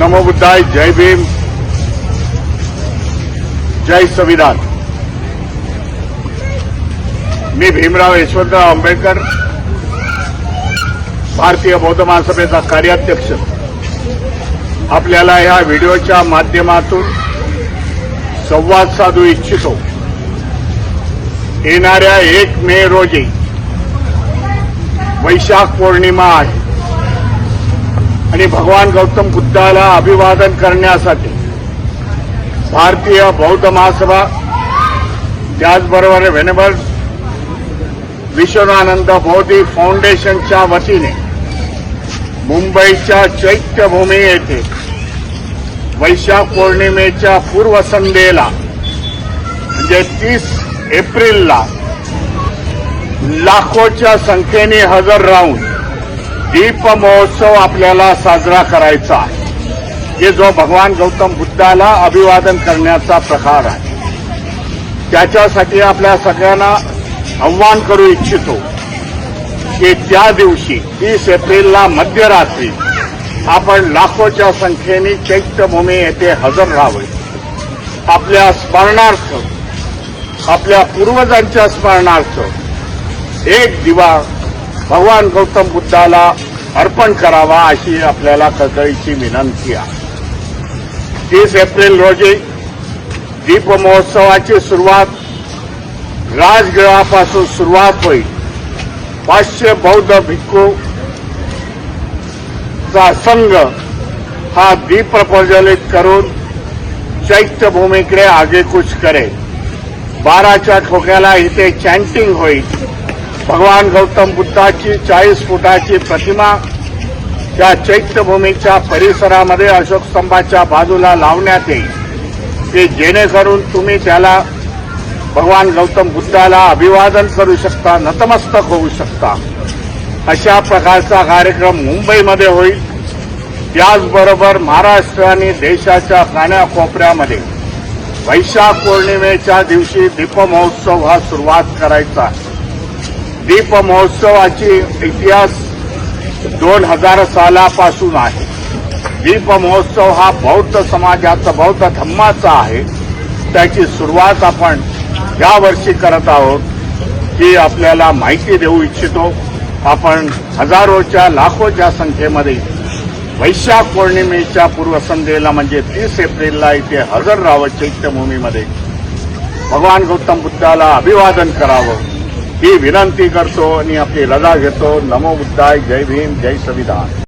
नमो बुद्धाय, जय भीम, जय संविधान। मी भीमराव यशवंतराव आंबेडकर, भारतीय बौद्ध महासभेचा कार्याध्यक्ष, आपल्याला या व्हिडिओच्या माध्यमातून संवाद साधू इच्छितो। येणाऱ्या 1 मे रोजी वैशाख पौर्णिमा आहे आणि भगवान गौतम बुद्धाला अभिवादन करण्यासाठी भारतीय बौद्ध महासभा, त्याचबरोबर वेनेबल विश्वनानंद बोधी फाउंडेशनच्या वतीने मुंबईच्या चैत्यभूमी येथे वैशाख पौर्णिमेच्या पूर्वसंध्येला म्हणजे 30 एप्रिलला लाखोच्या संख्येने हजर राहून दीप महोत्सव आपल्याला साजरा करायचा आहे। हे जो भगवान गौतम बुद्धाला अभिवादन करण्याचा प्रकार आहे, त्याच्यासाठी आपल्या सगळ्यांना आव्हान करू इच्छितो की त्या दिवशी 30 एप्रिलला मध्यरात्री आपण लाखोच्या संख्येने चैत्यभूमी येथे हजर राहावे। आपल्या स्मरणार्थ, आपल्या पूर्वजांच्या स्मरणार्थ एक दिवा भगवान गौतम बुद्धाला अर्पण करावा, अशी आपल्याला कळकळीची विनंती आहे। 30 एप्रिल रोजी दीप महोत्सवाची सुरुवात राजगृहापासून सुरुवात होईल। 500 बौद्ध भिक्खूचा संघ हा दीप प्रज्वलित करून चैत्यभूमीकडे आगेकूच करेल। 12च्या ठोक्याला इथे चॅन्टिंग होईल। भगवान गौतम बुद्धाची 40 फुटाची प्रतिमा त्या चैत्यभूमीच्या परिसरामध्ये अशोक स्तंभाच्या बाजूला लावण्यात येईल, की जेणेकरून तुम्ही त्याला भगवान गौतम बुद्धाला अभिवादन करू शकता, नतमस्तक होऊ शकता। अशा प्रकारचा कार्यक्रम मुंबईमध्ये होईल। त्याचबरोबर महाराष्ट्र आणि देशाच्या कानाकोपऱ्यामध्ये वैशाख पौर्णिमेच्या दिवशी दीप महोत्सव हा सुरुवात करायचा आहे। दीप महोत्सवाची इतिहास 2000 सालापासून आहे। दीप महोत्सव हा बौद्ध समाजाचा, बौद्ध धम्माचा आहे। त्याची सुरुवात आपण यावर्षी करत आहोत, की आपल्याला माहिती देऊ इच्छितो। आपण हजारोच्या, लाखोच्या संख्येमध्ये वैशाख पौर्णिमेच्या पूर्वसंध्येला म्हणजे 30 एप्रिलला इथे हजर राहावं, चैत्यभूमीमध्ये भगवान गौतम बुद्धाला अभिवादन करावं, ही विनंती करतो आणि आपली रजा घेतो। नमो बुद्धाय, जय भीम, जय संविधान।